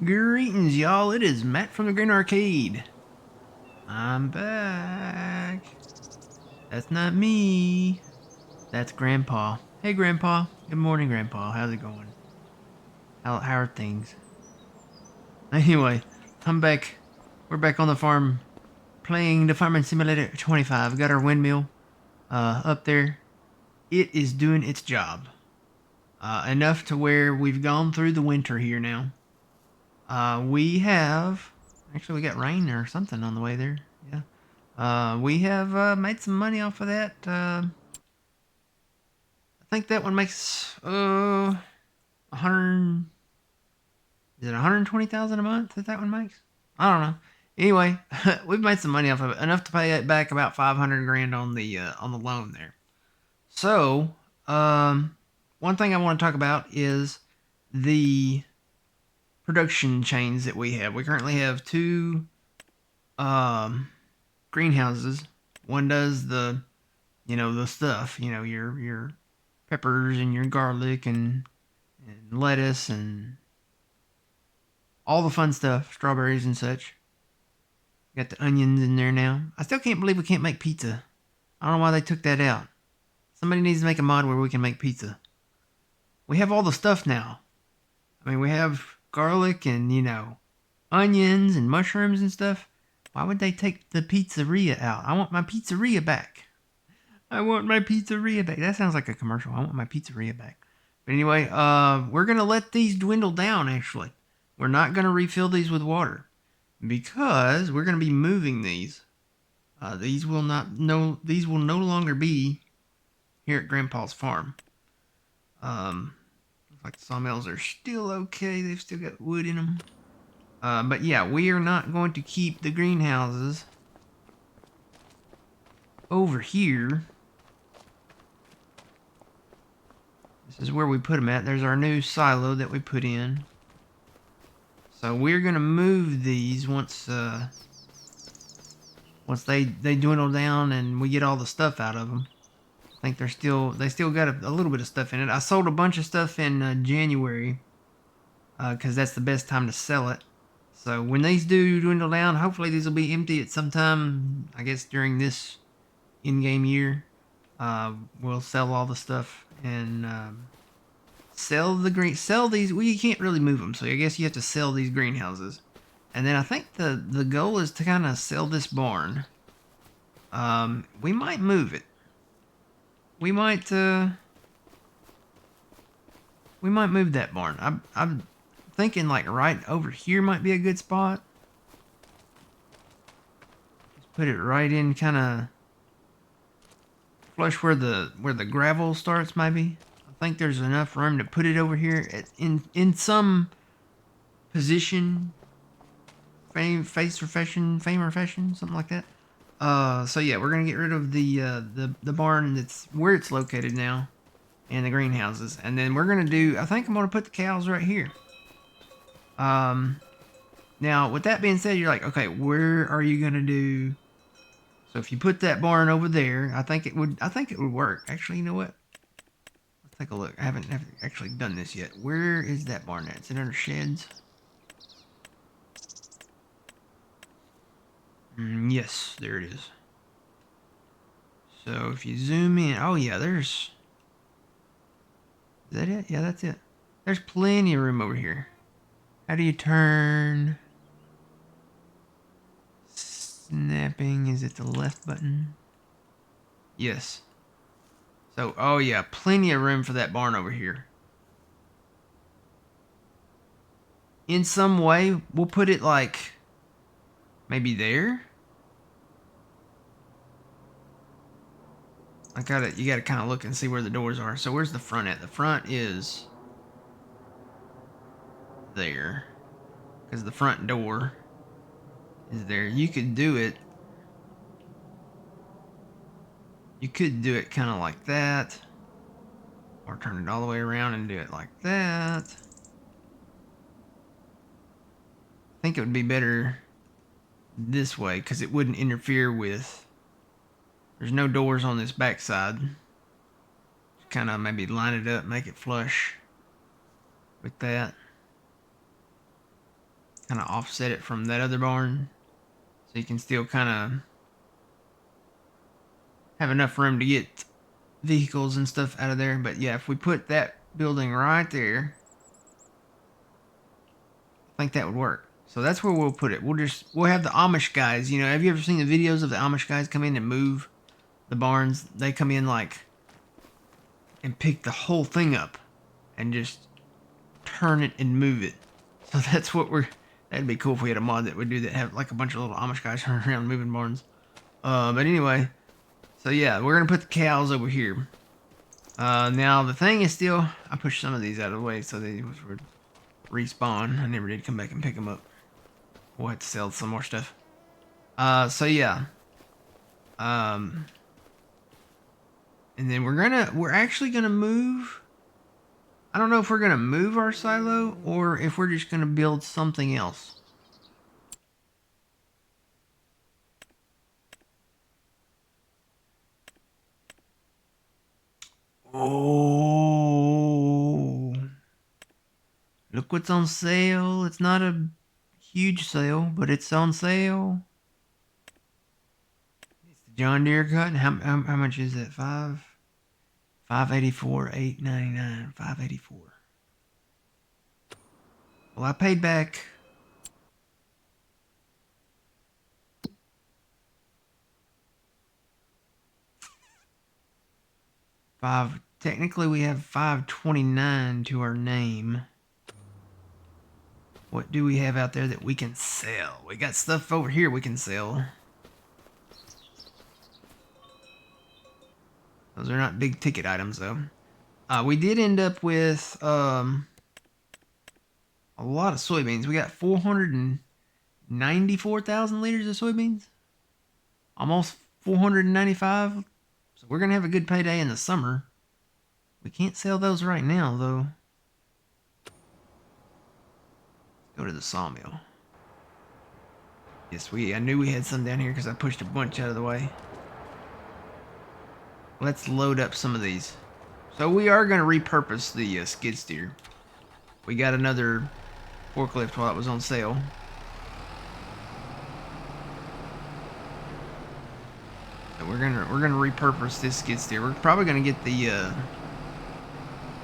Greetings, y'all. It is Matt from the Green Arcade. I'm back. That's not me. That's Grandpa. Hey, Grandpa. Good morning, Grandpa. How's it going? How are things? Anyway, I'm back. We're back on the farm playing the Farming Simulator 25. Got our windmill up there. It is doing its job. Enough to where we've gone through the winter here now. We have... Actually, we got rain or something on the way there. Yeah. We have made some money off of that. I think that one makes 100. Is it 120,000 a month that one makes? I don't know. Anyway, we've made some money off of it, enough to pay it back about 500 grand on the loan there. So, one thing I want to talk about is the production chains that we have. We currently have two greenhouses. One does the stuff, your peppers and your garlic and lettuce and all the fun stuff, strawberries and such. Got the onions in there now. I still can't believe we can't make pizza. I don't know why they took that out. Somebody needs to make a mod where we can make pizza. We have all the stuff now. I mean, we have garlic and, onions and mushrooms and stuff. Why would they take the pizzeria out? I want my pizzeria back. I want my pizzeria back. That sounds like a commercial. I want my pizzeria back. But anyway, we're going to let these dwindle down, actually. We're not going to refill these with water because we're going to be moving these. These will no longer be here at Grandpa's farm. Looks like the sawmills are still okay. They've still got wood in them. But yeah, we are not going to keep the greenhouses over here. This is where we put them at. There's our new silo that we put in. So we're gonna move these once they dwindle down and we get all the stuff out of them. I think they still got a little bit of stuff in it. I sold a bunch of stuff in January because that's the best time to sell it. So when these do dwindle down, hopefully these will be empty at some time. I guess during this in-game year, we'll sell all the stuff and sell these. Well, you can't really move them, so I guess you have to sell these greenhouses. And then I think the goal is to kind of sell this barn. We might move it. We might move that barn. I'm thinking like right over here might be a good spot. Just put it right in, kind of flush where the gravel starts, maybe. I think there's enough room to put it over here in some position, fame or fashion, something like that. So yeah, we're gonna get rid of the barn that's where it's located now, and the greenhouses, and then we're gonna do. I think I'm gonna put the cows right here. Now with that being said, you're like, okay, where are you gonna do? So if you put that barn over there, I think it would work. Actually, you know what? Let's take a look. I haven't actually done this yet. Where is that barn at? Is it under sheds? Yes, there it is. So if you zoom in, oh yeah, is that it? Yeah, that's it. There's plenty of room over here. How do you turn? Snapping, is it the left button? Yes. So, oh yeah, plenty of room for that barn over here. In some way, we'll put it like maybe there. You gotta kind of look and see where the doors are. So where's the front at? The front is there, because the front door is there. You could do it. You could do it kind of like that, or turn it all the way around and do it like that. I think it would be better this way because it wouldn't interfere with. There's no doors on this back side. Just kind of maybe line it up, make it flush with that. kind of offset it from that other barn, so you can still kind of have enough room to get vehicles and stuff out of there. But yeah, if we put that building right there, I think that would work. So that's where we'll put it. We'll have the Amish guys. You know, have you ever seen the videos of the Amish guys come in and move the barns? They come in like and pick the whole thing up and just turn it and move it. So that's what that'd be cool if we had a mod that would do that, have like a bunch of little Amish guys running around moving barns. But anyway, so yeah, we're gonna put the cows over here. Now the thing is still, I pushed some of these out of the way so they would respawn. I never did come back and pick them up. We'll have to sell some more stuff. So yeah. And then we're actually gonna move. I don't know if we're gonna move our silo or if we're just gonna build something else. Oh, look what's on sale. It's not a huge sale, but it's on sale. It's the John Deere cut. How much is that? $584, $899, $584. Well, I paid back five. Technically, we have $529 to our name. What do we have out there that we can sell? We got stuff over here we can sell. Those are not big ticket items, though. We did end up with a lot of soybeans. We got 494,000 liters of soybeans. Almost 495. So we're going to have a good payday in the summer. We can't sell those right now, though. Let's go to the sawmill. Yes, I knew we had some down here because I pushed a bunch out of the way. Let's load up some of these. So we are going to repurpose the skid steer. We got another forklift while it was on sale. So we're gonna repurpose this skid steer. We're probably gonna get the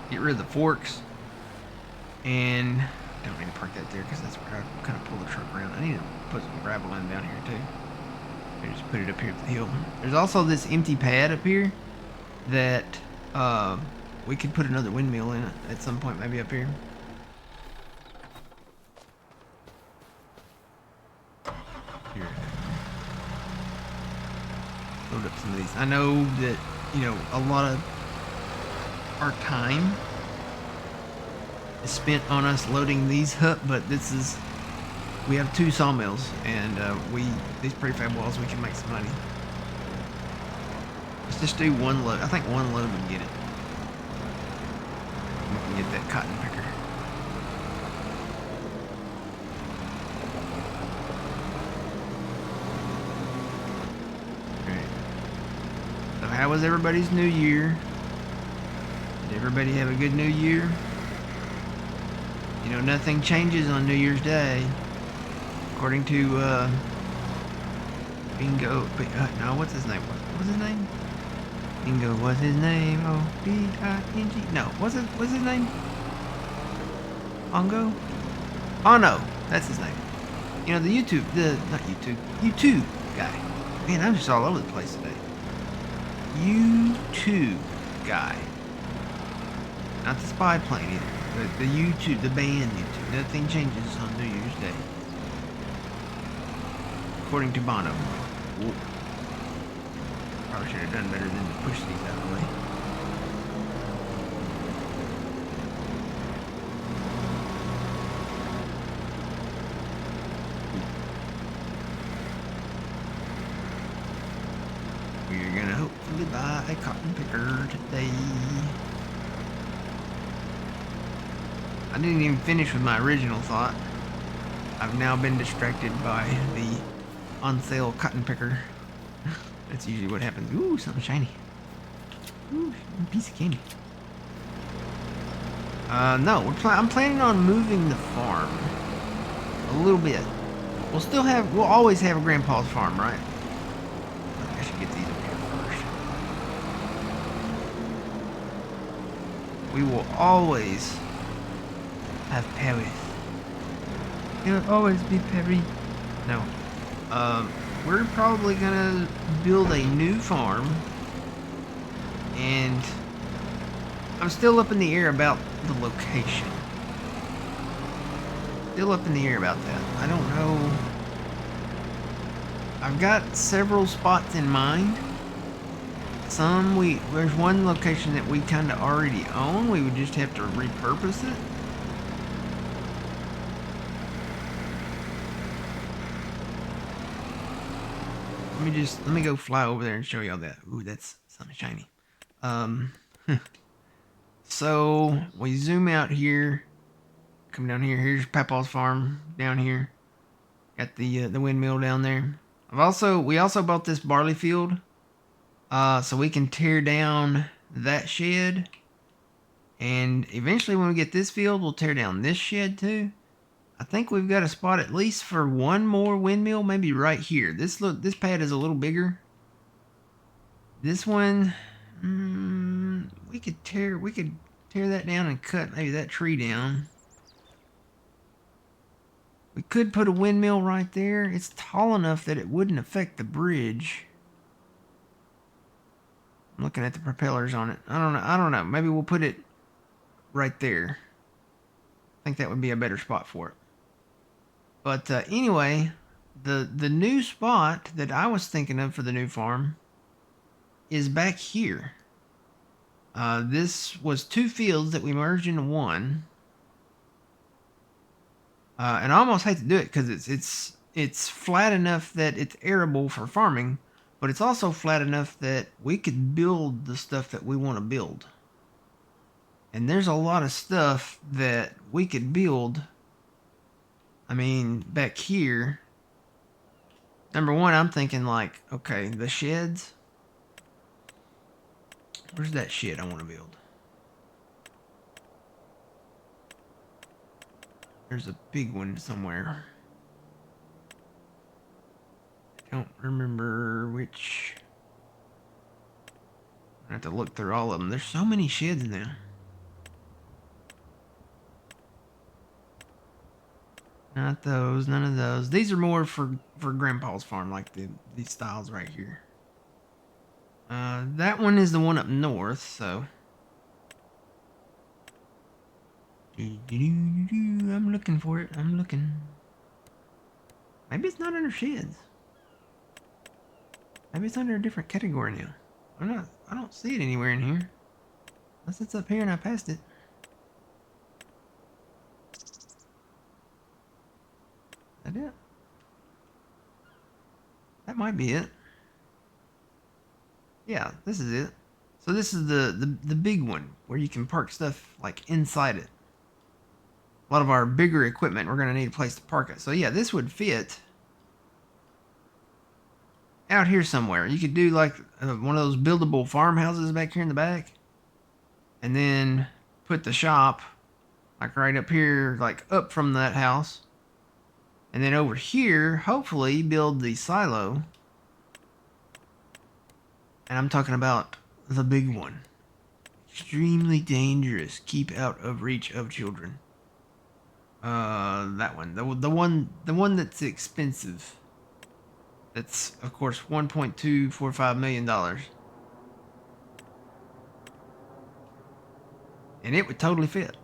get rid of the forks, and I don't need to park that there because that's where I kind of pull the truck around. I need to put some gravel in down here too. I just put it up here at the hill. There's also this empty pad up here that we could put another windmill in it at some point, maybe up here. Here. Load up some of these. I know that, you know, a lot of our time is spent on us loading these up, but we have 2 sawmills, and these prefab walls, we can make some money. Let's just do one load. I think one load would get it. We can get that cotton picker. So how was everybody's new year? Did everybody have a good new year? You know, nothing changes on New Year's Day. According to, Bingo, no, what's his name? What's his name? Bingo, what's his name? O-B-I-N-G. No, what's his name? Bongo? Oh no, that's his name. You know, YouTube guy. Man, I'm just all over the place today. YouTube guy. Not the spy plane either, but the YouTube, the band YouTube. Nothing changes on New Year's Day. According to Bono. Whoa. Probably should have done better than to push these out of the way. We're gonna hopefully buy a cotton picker today. I didn't even finish with my original thought. I've now been distracted by the on sale cotton picker. That's usually what happens. Ooh, something shiny. Ooh, a piece of candy. No, I'm planning on moving the farm. a little bit. We'll always have a grandpa's farm, right? I should get these up here first. We will always have Paris. It'll always be Paris. No. We're probably gonna build a new farm, and I'm still up in the air about the location. Still up in the air about that. I don't know. I've got several spots in mind. There's one location that we kind of already own. We would just have to repurpose it. Let me go fly over there and show y'all that. Ooh, that's something shiny. So we zoom out here, come down here. Here's Papa's farm down here. Got the windmill down there. We also bought this barley field, so we can tear down that shed, and eventually when we get this field, we'll tear down this shed too. I think we've got a spot at least for one more windmill, maybe right here. This pad is a little bigger. This one, we could tear that down and cut maybe that tree down. We could put a windmill right there. It's tall enough that it wouldn't affect the bridge. I'm looking at the propellers on it. I don't know. Maybe we'll put it right there. I think that would be a better spot for it. But anyway, the new spot that I was thinking of for the new farm is back here. This was 2 fields that we merged into one. And I almost hate to do it because it's flat enough that it's arable for farming, but it's also flat enough that we could build the stuff that we want to build. And there's a lot of stuff that we could build. I mean, back here, number one, I'm thinking like, okay, the sheds. Where's that shed I want to build? There's a big one somewhere. I don't remember which. I have to look through all of them. There's so many sheds now. Not those, none of those. These are more for Grandpa's farm, like these styles right here. That one is the one up north, so. I'm looking for it. I'm looking. Maybe it's not under sheds. Maybe it's under a different category now. I don't see it anywhere in here. Unless it's up here and I passed it. Is that it? That might be it. Yeah, this is it. So this is the big one where you can park stuff like inside it. A lot of our bigger equipment, we're going to need a place to park it. So yeah, this would fit out here somewhere. You could do like one of those buildable farmhouses back here in the back, and then put the shop like right up here, like up from that house, and then over here hopefully build the silo. And I'm talking about the big one. Extremely dangerous. Keep out of reach of children. That one. The one that's expensive. That's of course $1.245 million. And it would totally fit.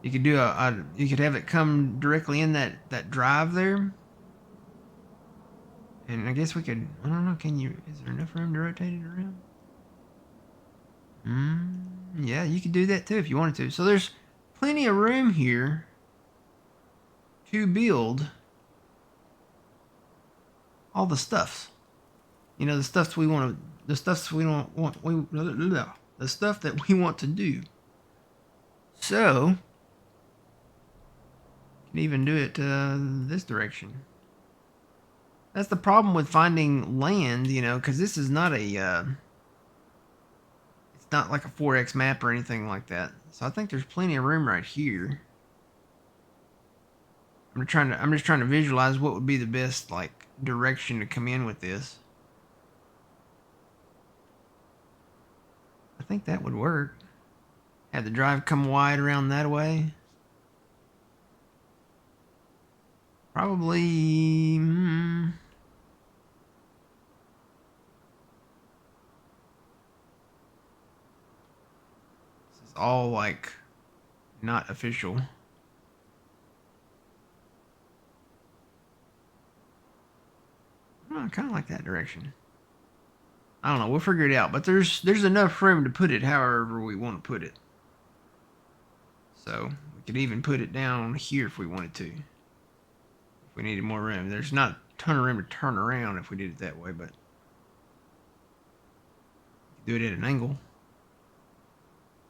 You could do you could have it come directly in that drive there. And I guess we could, I don't know, is there enough room to rotate it around? Yeah, you could do that too if you wanted to. So there's plenty of room here to build all the stuffs. You know, the stuff we want to, the stuff we don't want, the stuff that we want to do. So, you can even do it this direction. That's the problem with finding land, you know, because this is not a, it's not like a 4X map or anything like that. So I think there's plenty of room right here. I'm just trying to visualize what would be the best like direction to come in with this. I think that would work. Have the drive come wide around that way. Probably. This is all like not official. I kind of like that direction. I don't know. We'll figure it out. But there's enough room to put it however we want to put it. So we could even put it down here if we wanted to. If we needed more room. There's not a ton of room to turn around if we did it that way, but do it at an angle.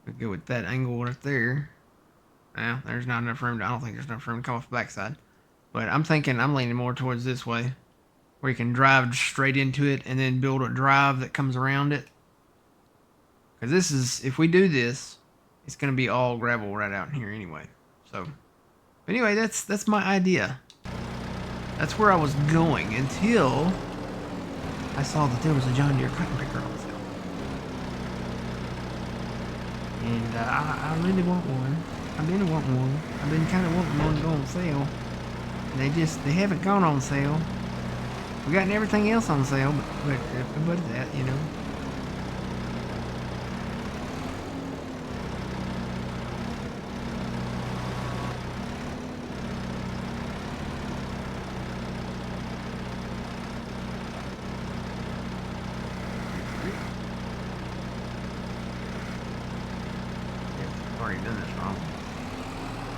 We go with that angle right there. Now, there's not enough room. I don't think there's enough room to come off the backside. But I'm thinking I'm leaning more towards this way, where you can drive straight into it and then build a drive that comes around it. Because this is, if we do this, it's going to be all gravel right out in here anyway. So, anyway, that's my idea. That's where I was going until I saw that there was a John Deere cotton picker on sale. And I really want one. I've been wanting one. I've been kind of wanting one to go on sale. And they haven't gone on sale. We gotten everything else on sale, but that, you know. I've already done this wrong.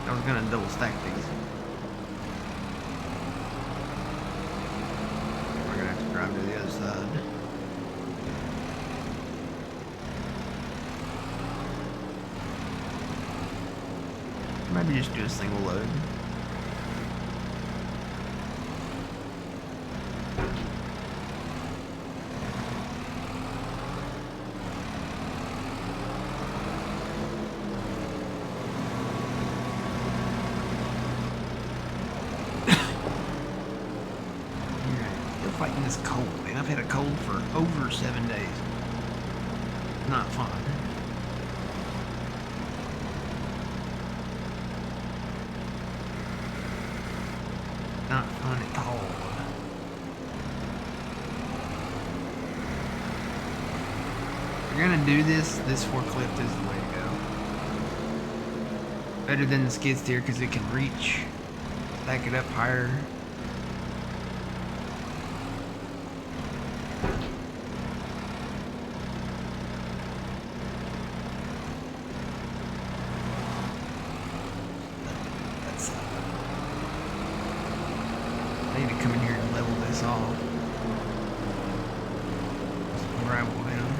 I was gonna double stack these. We're gonna have to drive to the other side. Maybe just do a single load. Fighting this cold, man. I've had a cold for over 7 days. Not fun. Not fun at all. If you're gonna do this forklift is the way to go. Better than the skid steer because it can reach, stack it up higher. I need to come in here and level this off. Some gravel down.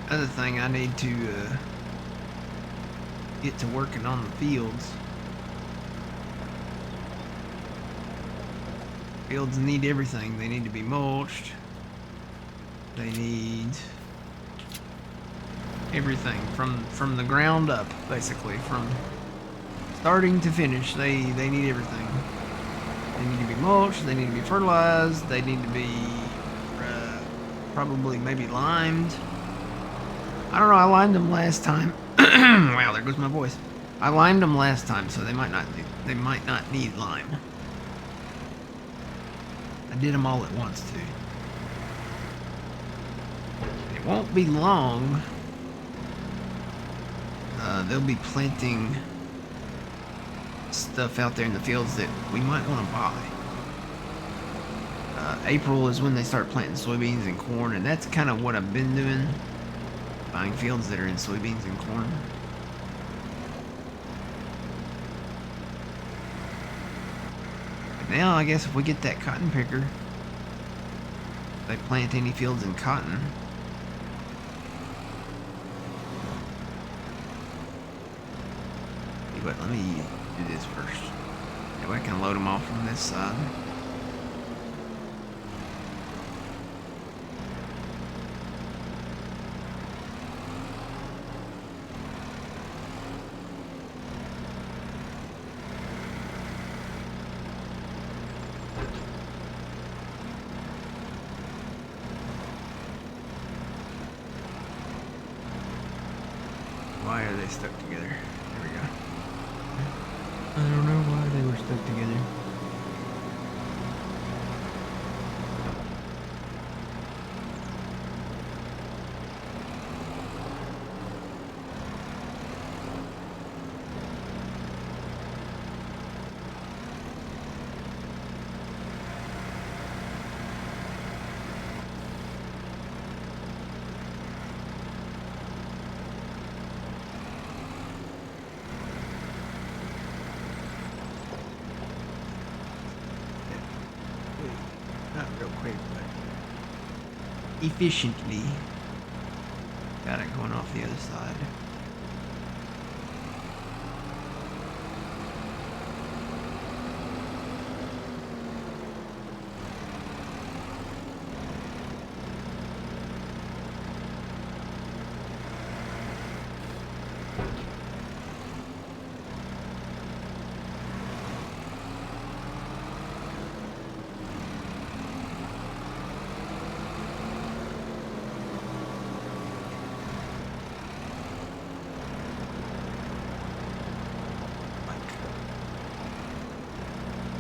Other thing I need to get to working on the fields. Fields need everything. They need to be mulched. They need everything from the ground up, basically, from starting to finish. They need everything. They need to be mulched. They need to be fertilized. They need to be probably maybe limed. I don't know. I limed them last time. Wow, there goes my voice. I limed them last time, so they might not need lime. I did them all at once too. It won't be long. They'll be planting stuff out there in the fields that we might want to buy. April is when they start planting soybeans and corn, and that's kind of what I've been doing. Buying fields that are in soybeans and corn. But now I guess if we get that cotton picker, if they plant any fields in cotton, but let me do this first. That way I can load them off from this side. Why are they stuck together? There we go. I don't know why they were stuck together. Not real quick, but efficiently. Got it going off the other side.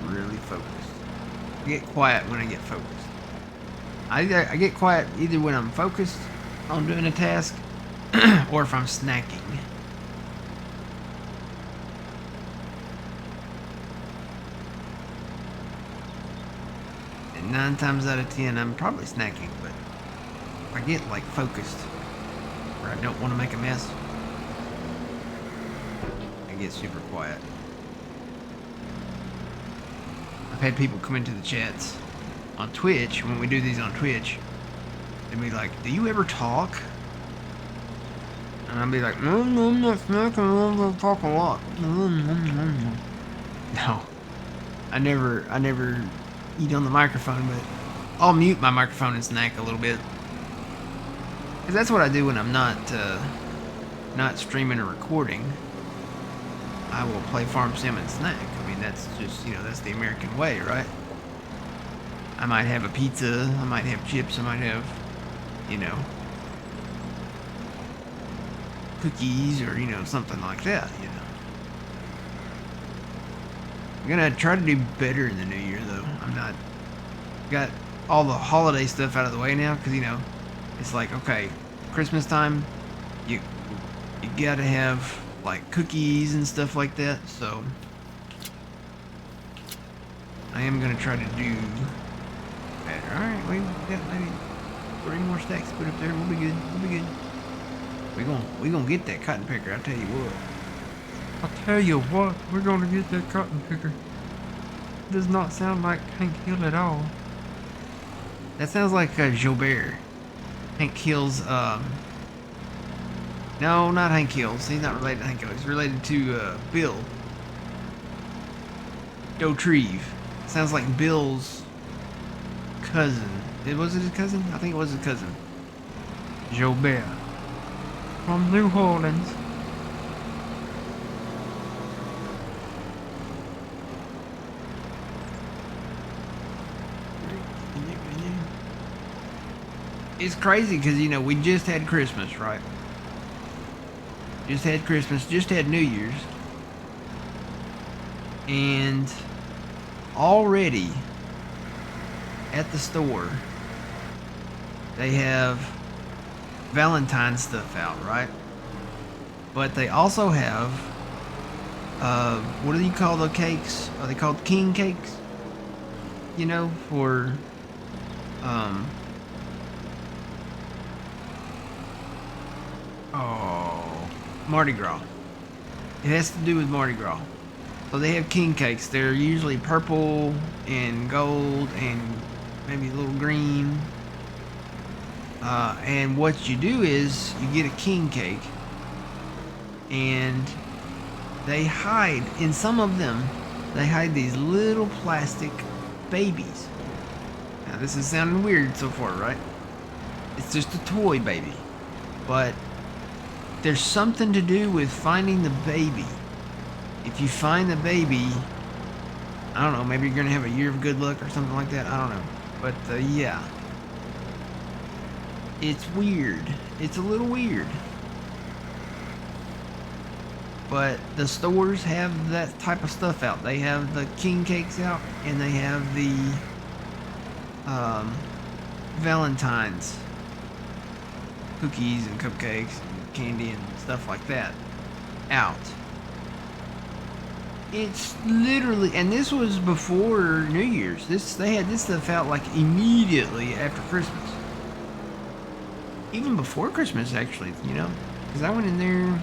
Really focused. I get quiet when I get focused. I get quiet either when I'm focused on doing a task or if I'm snacking. And 9 times out of 10 I'm probably snacking, but if I get like focused or I don't want to make a mess, I get super quiet. I've had people come into the chats on Twitch, when we do these on Twitch, they'd be like, do you ever talk? And I'd be like, no, I'm not snacking, I'm gonna talk a lot. No, I never eat on the microphone, but I'll mute my microphone and snack a little bit. Because that's what I do when I'm not streaming or recording. I will play Farm Sim and snack. I mean, that's just, that's the American way, right? I might have a pizza, I might have chips, I might have, cookies or, something like that, I'm gonna try to do better in the new year, though. Got all the holiday stuff out of the way now, because, it's like, okay, Christmas time, you gotta have, like, cookies and stuff like that, so I am gonna try to do better. Alright, we got maybe 3 more stacks to put up there. We'll be good. We'll be good. We gonna get that cotton picker, I'll tell you what. I'll tell you what, we're gonna get that cotton picker. Does not sound like Hank Hill at all. That sounds like Jobert. Hank Hill's, no, not Hank Hills. He's not related to Hank Hill. He's related to Bill Dotrieve. Sounds like Bill's cousin. Was it his cousin? I think it was his cousin. Jobert. From New Orleans. It's crazy because, we just had Christmas, right? Just had Christmas, just had New Year's. And already at the store, they have Valentine's stuff out, right? But they also have, what do you call the cakes? Are they called king cakes? For, Mardi Gras. It has to do with Mardi Gras. So they have king cakes. They're usually purple and gold and maybe a little green. And what you do is you get a king cake and they hide, in some of them, they hide these little plastic babies. Now, this is sounding weird so far, right? It's just a toy baby. But there's something to do with finding the baby. If you find the baby, I don't know, maybe you're going to have a year of good luck or something like that. I don't know. But yeah. It's weird. It's a little weird. But the stores have that type of stuff out. They have the king cakes out, and they have the Valentine's cookies and cupcakes and candy and stuff like that out. It's literally, and this was before New Year's. They had this stuff out like immediately after Christmas. Even before Christmas, actually, you know, because I went into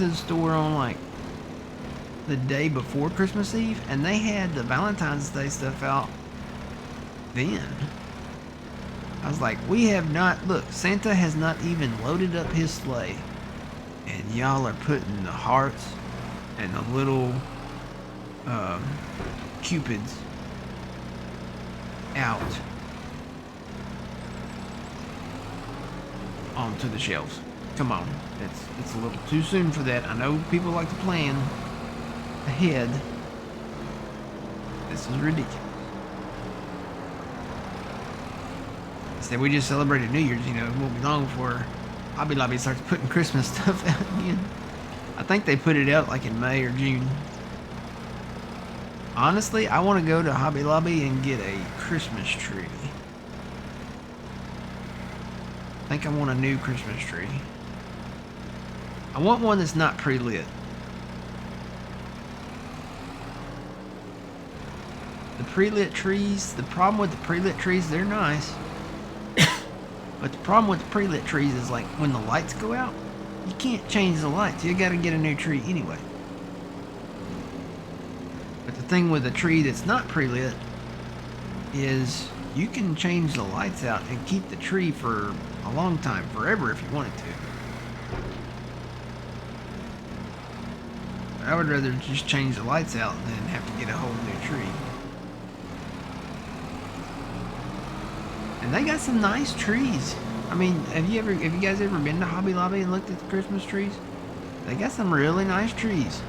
the store on like the day before Christmas Eve, and they had the Valentine's Day stuff out then. I was like, look, Santa has not even loaded up his sleigh, and y'all are putting the hearts and the little cupids out onto the shelves. Come on, it's a little too soon for that. I know people like to plan ahead. This is ridiculous. Instead, we just celebrated New Year's. You know, it won't be long before Hobby Lobby starts putting Christmas stuff out again. I think they put it out like in May or June. Honestly, I want to go to Hobby Lobby and get a Christmas tree. I think I want a new Christmas tree. I want one that's not pre-lit. The pre-lit trees, the problem with the pre-lit trees, they're nice. But the problem with the pre-lit trees is like when the lights go out, you can't change the lights. You gotta get a new tree anyway. But the thing with a tree that's not pre-lit is you can change the lights out and keep the tree for a long time, forever if you wanted to. I would rather just change the lights out than have to get a whole new tree. And they got some nice trees. I mean, have you guys ever been to Hobby Lobby and looked at the Christmas trees? They got some really nice trees.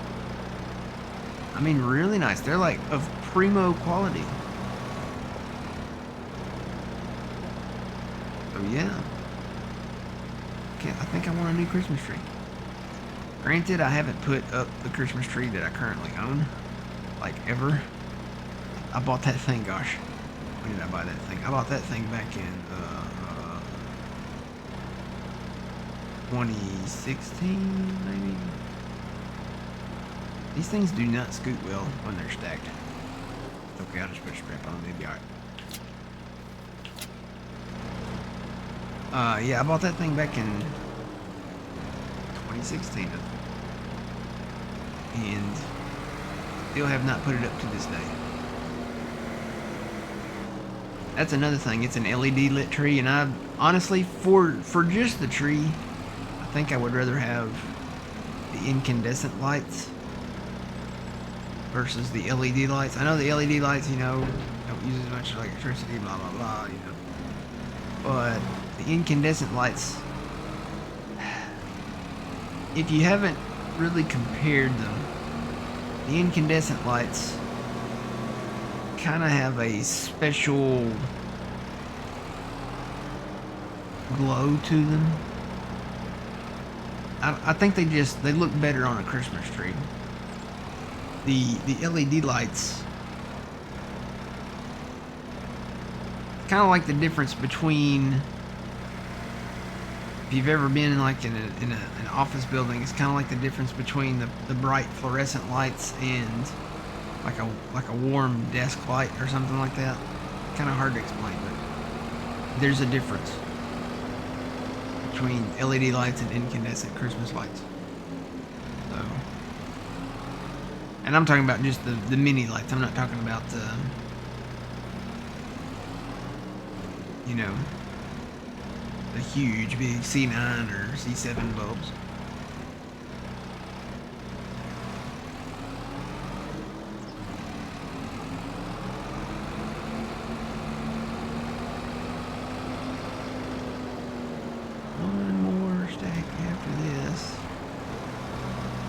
I mean, really nice. They're like of primo quality. So yeah. Okay, I think I want a new Christmas tree. Granted, I haven't put up the Christmas tree that I currently own, like ever. I bought that thing, gosh. When did I buy that thing? I bought that thing back in 2016, maybe? These things do not scoot well when they're stacked. Okay, I'll just put a strap on, maybe alright. Yeah, I bought that thing back in 2016. And still have not put it up to this day. That's another thing. It's an LED lit tree, and I honestly, for just the tree, I think I would rather have the incandescent lights versus the LED lights. I know the LED lights, you know, don't use as much electricity, blah blah blah, you know. But the incandescent lights, if you haven't really compared them, the incandescent lights kind of have a special glow to them. I think they look better on a Christmas tree. The LED lights, kind of like the difference between, if you've ever been in like in an office building, it's kind of like the difference between the bright fluorescent lights and like a warm desk light or something like that. Kind of hard to explain, but there's a difference between LED lights and incandescent Christmas lights. So, and I'm talking about just the mini lights. I'm not talking about you know, the huge big C9 or C7 bulbs.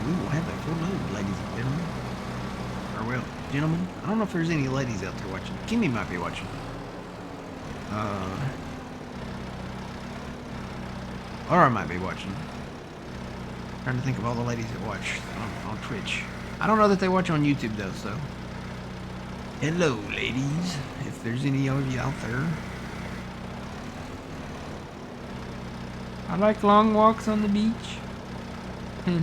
we will have a full load, ladies and gentlemen. Or, well, gentlemen. I don't know if there's any ladies out there watching. Kimmy might be watching. Laura might be watching. Trying to think of all the ladies that watch on Twitch. I don't know that they watch on YouTube, though, so. Hello, ladies. If there's any of you out there. I like long walks on the beach. No.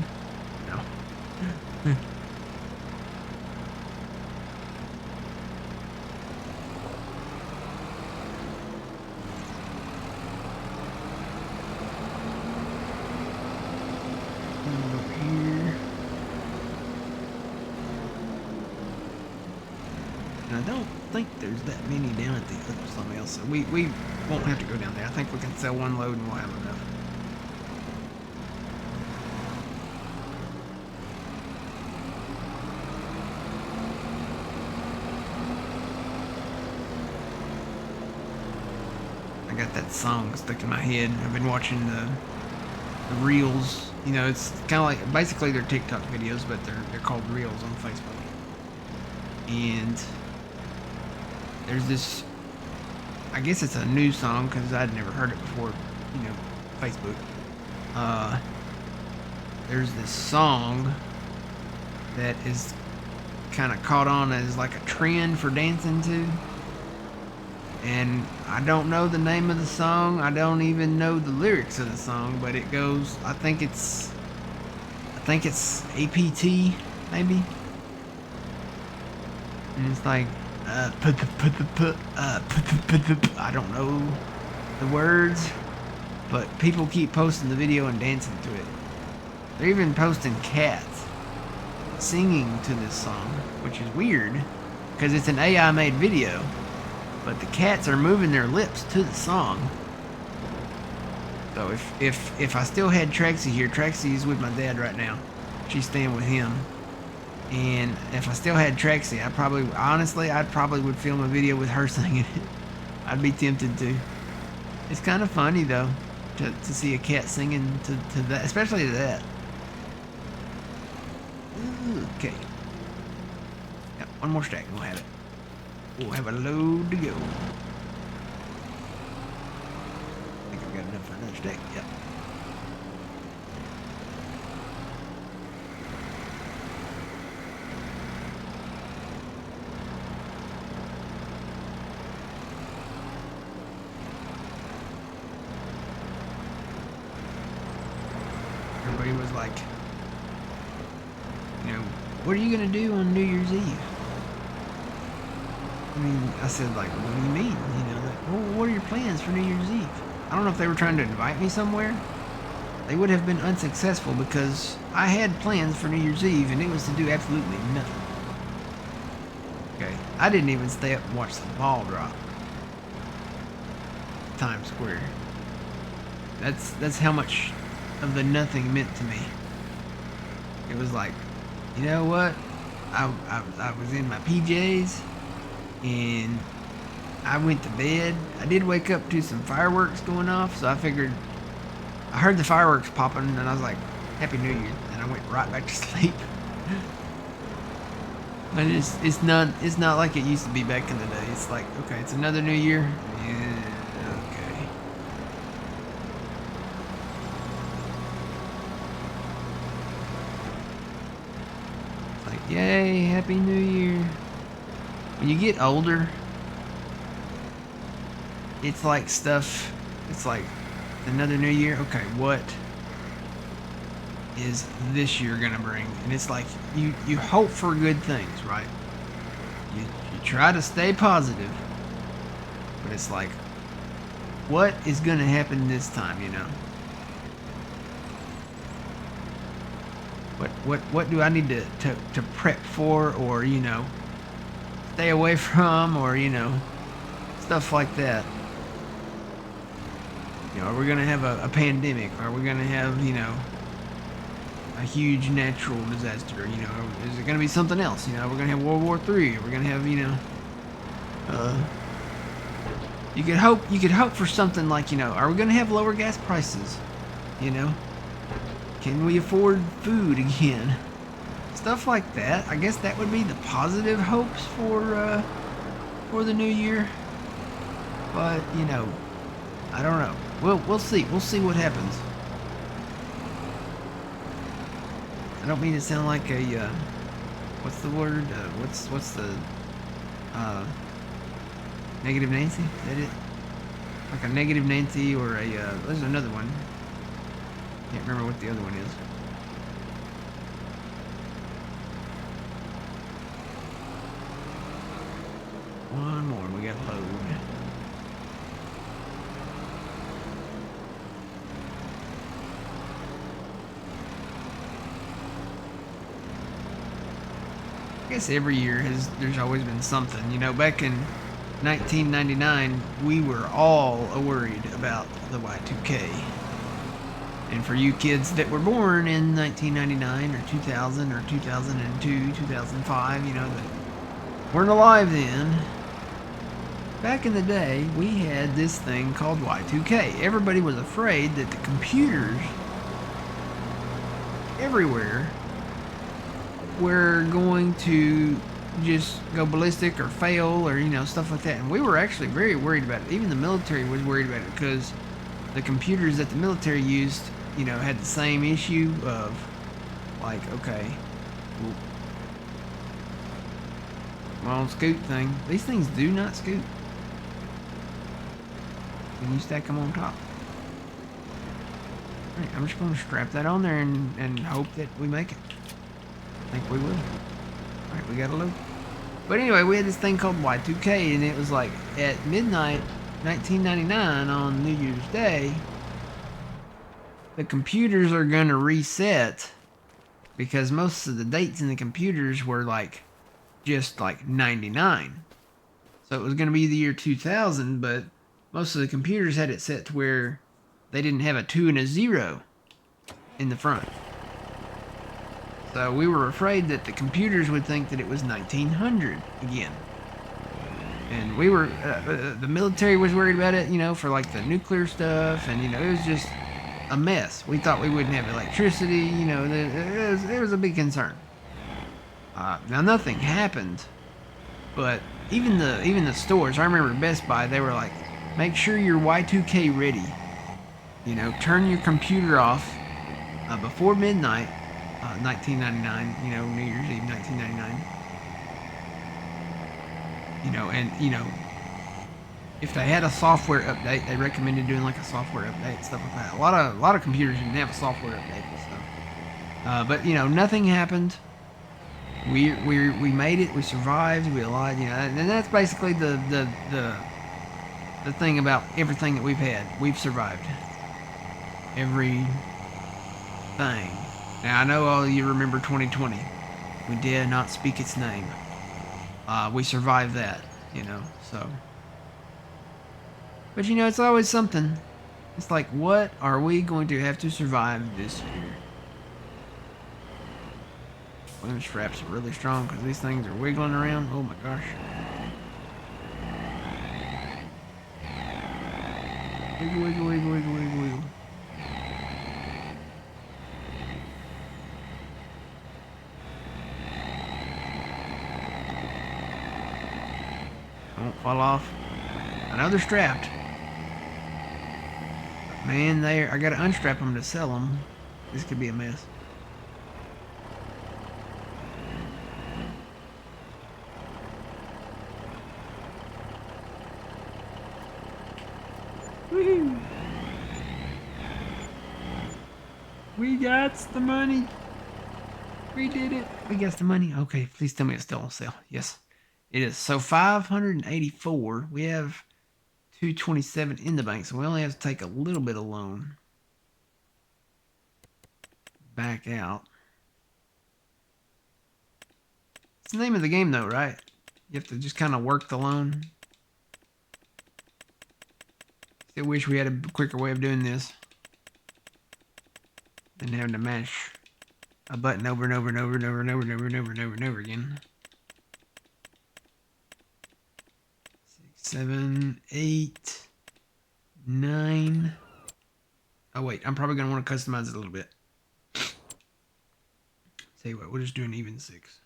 Over here. And I don't think there's that many down at the other sawmill, so we won't have to go down there. I think we can sell one load and we'll have enough. I got that song stuck in my head. I've been watching the reels. You know, it's kind of like, basically they're TikTok videos, but they're called reels on Facebook. And there's this, I guess it's a new song because I'd never heard it before, you know, Facebook. There's this song that is kind of caught on as like a trend for dancing to. And I don't know the name of the song. I don't even know the lyrics of the song, but it goes, I think it's APT, maybe. And it's like, I don't know the words, but people keep posting the video and dancing to it. They're even posting cats singing to this song, which is weird, because it's an AI made video. But the cats are moving their lips to the song. So if I still had Trexie here, Trexie is with my dad right now. She's staying with him. And if I still had Trexie, I probably would film a video with her singing it. I'd be tempted to. It's kind of funny though, to see a cat singing to that, especially to that. Okay. Got one more stack and we'll have it. We'll have a load to go. I think I've got enough for another stack. Yep. Everybody was like, you know, what are you going to do on New Year's Eve? I mean, I said, like, what do you mean? You know, like, well, what are your plans for New Year's Eve? I don't know if they were trying to invite me somewhere. They would have been unsuccessful because I had plans for New Year's Eve and it was to do absolutely nothing. Okay, I didn't even stay up and watch the ball drop. Times Square. That's how much of the nothing meant to me. It was like, you know what? I was in my PJs. And I went to bed. I did wake up to some fireworks going off, so I figured, I heard the fireworks popping, and I was like, Happy New Year, and I went right back to sleep. But it's not like it used to be back in the day. It's like, okay, it's another new year. Yeah, okay. It's like, yay, Happy New Year. When you get older, it's like stuff, it's like another new year. Okay, what is this year gonna bring? And it's like you hope for good things, right? You try to stay positive, but it's like, what is gonna happen this time, you know? What do I need to prep for, or, you know, stay away from, or, you know, stuff like that. You know, are we gonna have a pandemic? Are we gonna have, you know, a huge natural disaster? You know, is it gonna be something else? You know, we're gonna have World War III. We're gonna have, you know, you could hope for something like, you know, are we gonna have lower gas prices? You know, Can we afford food again? Stuff like that. I guess that would be the positive hopes for the new year. But you know, I don't know. We'll see. We'll see what happens. I don't mean to sound like a what's the word? What's the negative Nancy? Is that it? Like a negative Nancy or a there's another one. Can't remember what the other one is. One more. We got load. I guess every year there's always been something. You know, back in 1999, we were all worried about the Y2K. And for you kids that were born in 1999 or 2000 or 2002, 2005, you know, that weren't alive then, back in the day, we had this thing called Y2K. Everybody was afraid that the computers everywhere were going to just go ballistic or fail or, you know, stuff like that. And we were actually very worried about it. Even the military was worried about it because the computers that the military used, you know, had the same issue of, like, okay, come on, scoot thing. These things do not scoot. When you stack them on top. Alright, I'm just going to strap that on there and hope that we make it. I think we will. Alright, we got a load. But anyway, we had this thing called Y2K, and it was like at midnight 1999 on New Year's Day, the computers are going to reset because most of the dates in the computers were like just like 99. So it was going to be the year 2000, but most of the computers had it set to where they didn't have a 2 and a 0 in the front. So we were afraid that the computers would think that it was 1900 again. And we were, the military was worried about it, you know, for like the nuclear stuff, and, you know, it was just a mess. We thought we wouldn't have electricity, you know, it was a big concern. Now nothing happened, but even the stores, I remember Best Buy, they were like, make sure you're Y2K ready. You know, turn your computer off before midnight, 1999, you know, New Year's Eve 1999. You know, and, you know, if they had a software update, they recommended doing like a software update, stuff like that. A lot of computers didn't have a software update and stuff. But, you know, nothing happened. We made it. We survived. We alive. You know, and that's basically the thing about everything that we've had. We've survived everything. Now I know all of you remember 2020. We dare not speak its name. We survived that. You know, so. But you know, it's always something. It's like, what are we going to have to survive this year? Well, them straps are really strong because these things are wiggling around. Oh my gosh. Wiggle, wiggle, wiggle, wiggle, wiggle, wiggle. Don't fall off. I know they're strapped. But man, I gotta unstrap them to sell them. This could be a mess. Woo! We got the money. We did it. We got the money. Okay, please tell me it's still on sale. Yes, it is. So 584. We have 227 in the bank, so we only have to take a little bit of loan. Back out. It's the name of the game, though, right? You have to just kind of work the loan. Still wish we had a quicker way of doing this than having to mash a button over and over and over and over and over and over and over and over and over again. 6, 7, 8, 9. Oh wait, I'm probably gonna want to customize it a little bit. Tell you what, we'll just do an even 6.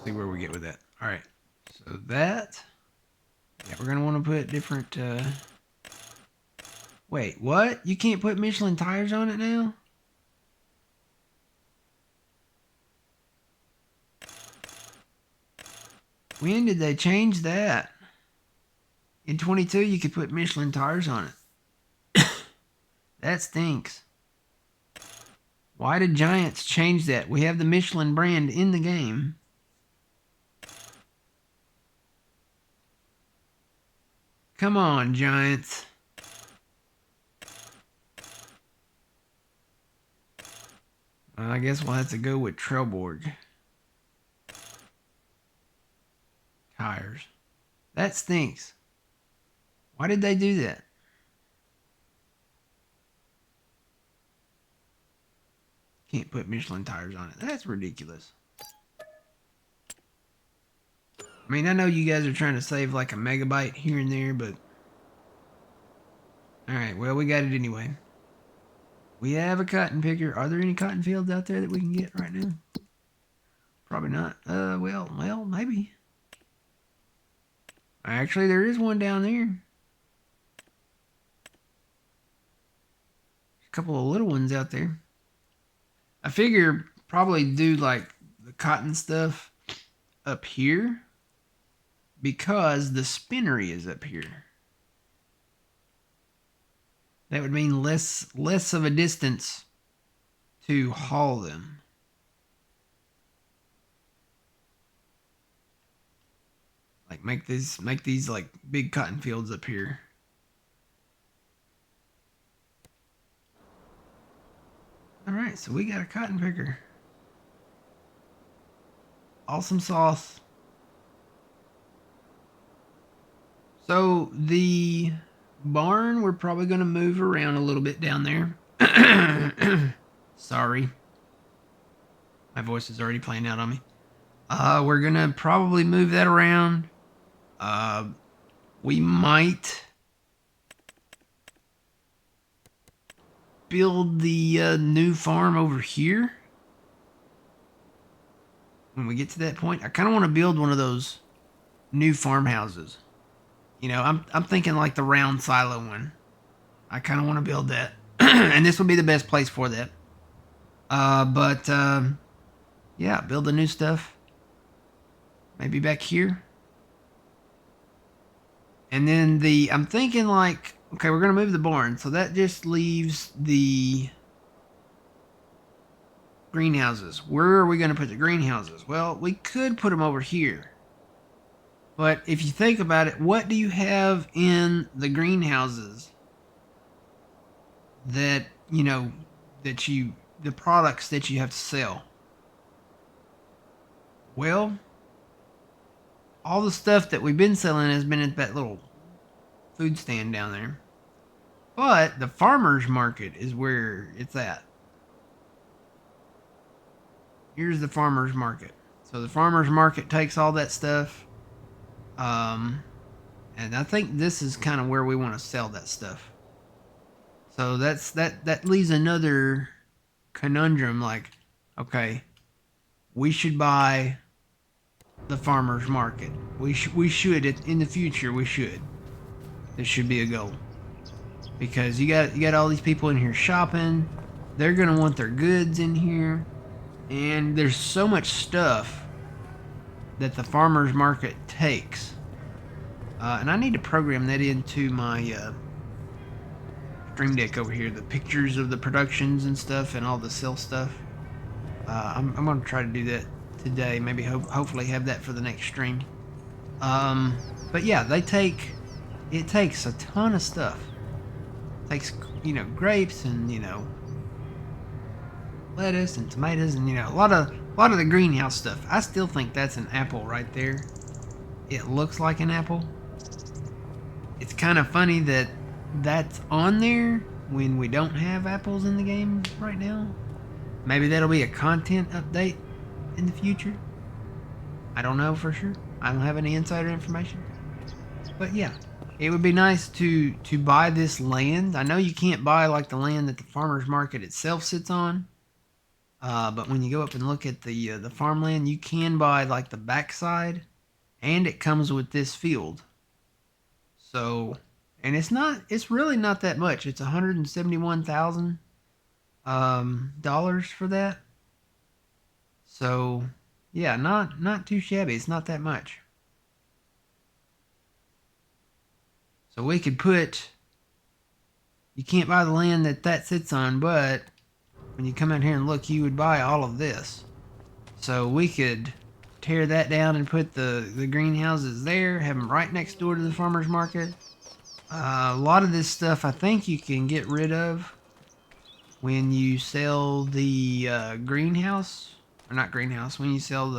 See where we get with that. All right. So that. Yeah, we're gonna want to put different. Wait, what? You can't put Michelin tires on it now? When did they change that? In 22, you could put Michelin tires on it. That stinks. Why did Giants change that? We have the Michelin brand in the game. Come on, Giants. Well, I guess we'll have to go with Trelleborg tires. That stinks. Why did they do that? Can't put Michelin tires on it. That's ridiculous. I mean, I know you guys are trying to save like a megabyte here and there, but... Alright, well, we got it anyway. We have a cotton picker. Are there any cotton fields out there that we can get right now? Probably not. Well, maybe. Actually, there is one down there. A couple of little ones out there. I figure probably do like the cotton stuff up here because the spinnery is up here. That would mean less of a distance to haul them. Like make these like big cotton fields up here. All right, so we got a cotton picker. Awesome sauce. So the barn, we're probably going to move around a little bit down there. Sorry. My voice is already playing out on me. We're going to probably move that around. We might build the new farm over here. When we get to that point, I kind of want to build one of those new farmhouses. You know, I'm thinking like the round silo one. I kind of want to build that. And this would be the best place for that. Yeah, build the new stuff. Maybe back here. And then I'm thinking like, okay, we're going to move the barn. So that just leaves the greenhouses. Where are we going to put the greenhouses? Well, we could put them over here. But if you think about it, what do you have in the greenhouses that, you know, the products that you have to sell? Well, all the stuff that we've been selling has been at that little food stand down there. But the farmer's market is where it's at. Here's the farmer's market. So the farmer's market takes all that stuff. And I think this is kind of where we want to sell that stuff. So that leaves another conundrum. Like, okay, we should buy the farmer's market. We should in the future. We should. This should be a goal because you got all these people in here shopping. They're gonna want their goods in here, and there's so much stuff that the farmer's market takes. And I need to program that into my Stream Deck over here. The pictures of the productions and stuff and all the sell stuff. I'm going to try to do that today. Maybe hopefully have that for the next stream. But yeah, it takes a ton of stuff. It takes, you know, grapes and, you know, lettuce and tomatoes and, you know, a lot of the greenhouse stuff. I still think that's an apple right there. It looks like an apple. It's kind of funny that that's on there when we don't have apples in the game right now. Maybe that'll be a content update in the future. I don't know for sure. I don't have any insider information. But yeah, It would be nice to buy this land. I know you can't buy like the land that the farmers market itself sits on, but when you go up and look at the farmland, you can buy like the backside, and it comes with this field. So, and it's really not that much. It's $171,000 for that. So, yeah, not too shabby. It's not that much. So we could put. You can't buy the land that sits on, but when you come out here and look, you would buy all of this. So we could tear that down and put the greenhouses there, have them right next door to the farmer's market. A lot of this stuff I think you can get rid of when you sell the greenhouse, or not greenhouse, when you sell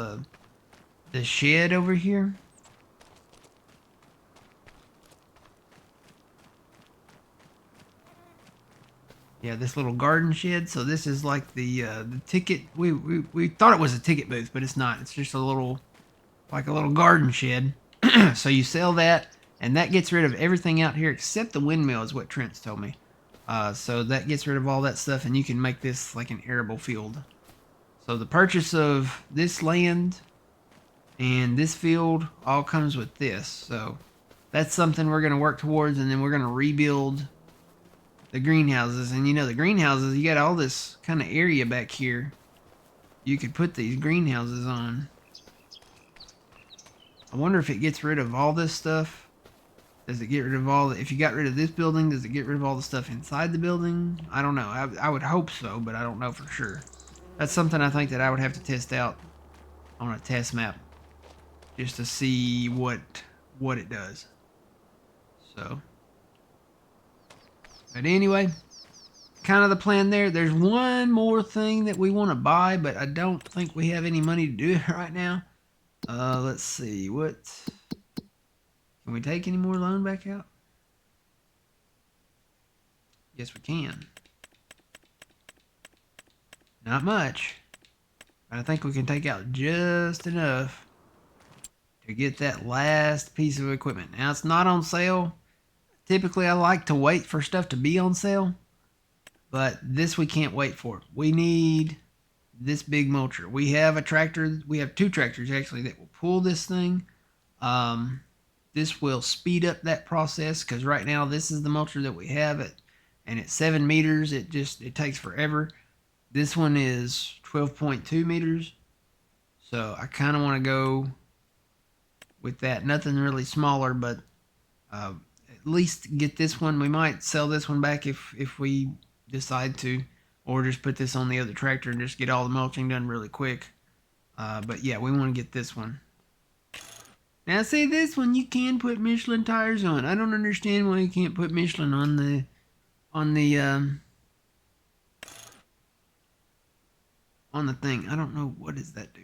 the shed over here. Yeah, this little garden shed. So this is like the ticket. We thought it was a ticket booth, but it's not. It's just a little like a little garden shed. So you sell that, and that gets rid of everything out here except the windmill, is what Trent's told me. So that gets rid of all that stuff, and you can make this like an arable field. So the purchase of this land and this field all comes with this. So that's something we're going to work towards, and then we're going to rebuild the greenhouses. And you know, the greenhouses, you got all this kind of area back here you could put these greenhouses on. I wonder if it gets rid of all this stuff. Does it get rid of all the, if you got rid of this building, does it get rid of all the stuff inside the building? I don't know. I would hope so, but I don't know for sure. That's something I think that I would have to test out on a test map just to see what it does. So, but anyway, kind of the plan there. There's one more thing that we want to buy, but I don't think we have any money to do it right now. Let's see. What can we take any more loan back out? Yes, we can. Not much, but I think we can take out just enough to get that last piece of equipment. Now, it's not on sale. Typically, I like to wait for stuff to be on sale, but this we can't wait for. We need this big mulcher. We have a tractor. We have two tractors, actually, that will pull this thing. This will speed up that process, because right now this is the mulcher that we have it, and at 7 meters, it takes forever. This one is 12.2 meters, so I kind of want to go with that. Nothing really smaller, but at least get this one. We might sell this one back if we decide to, or just put this on the other tractor and just get all the mulching done really quick. But yeah, we want to get this one. Now, see, this one you can put Michelin tires on. I don't understand why you can't put Michelin on the thing. I don't know, what does that do?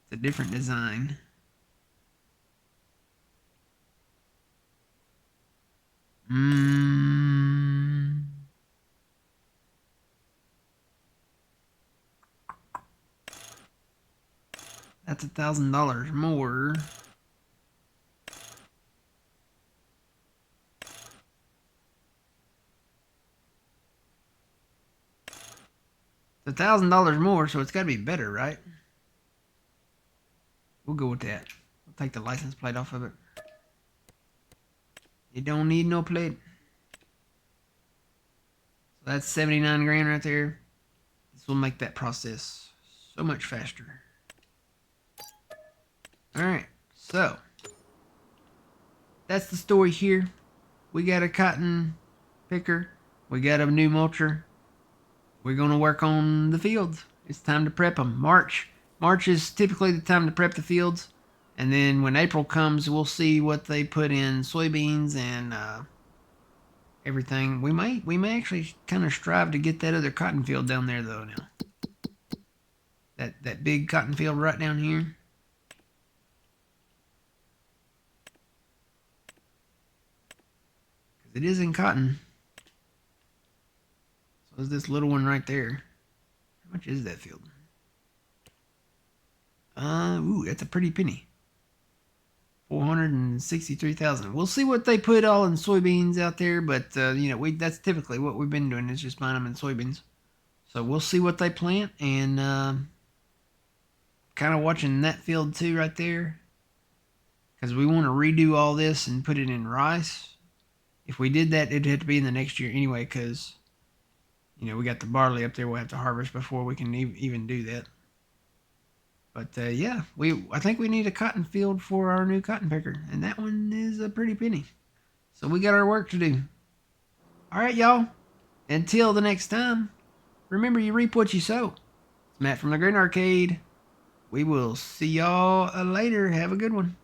It's a different design. That's $1,000 more. It's $1,000 more, so it's got to be better, right? We'll go with that. We'll take the license plate off of it. It don't need no plate. So that's 79 grand right there. This will make that process so much faster. Alright, so that's the story here. We got a cotton picker. We got a new mulcher. We're going to work on the fields. It's time to prep them. March is typically the time to prep the fields. And then when April comes, we'll see what they put in soybeans and everything. We may actually kind of strive to get that other cotton field down there, though, now. That big cotton field right down here. Because it is in cotton. So is this little one right there. How much is that field? Ooh, that's a pretty penny. 463,000. We'll see what they put all in soybeans out there, but that's typically what we've been doing is just buying them in soybeans. So we'll see what they plant, and kind of watching that field too right there, because we want to redo all this and put it in rice. If we did that, it'd have to be in the next year anyway, because we got the barley up there we'll have to harvest before we can even do that. But yeah, I think we need a cotton field for our new cotton picker, and that one is a pretty penny. So we got our work to do. All right, y'all. Until the next time, remember you reap what you sow. It's Matt from the Green Arcade. We will see y'all later. Have a good one.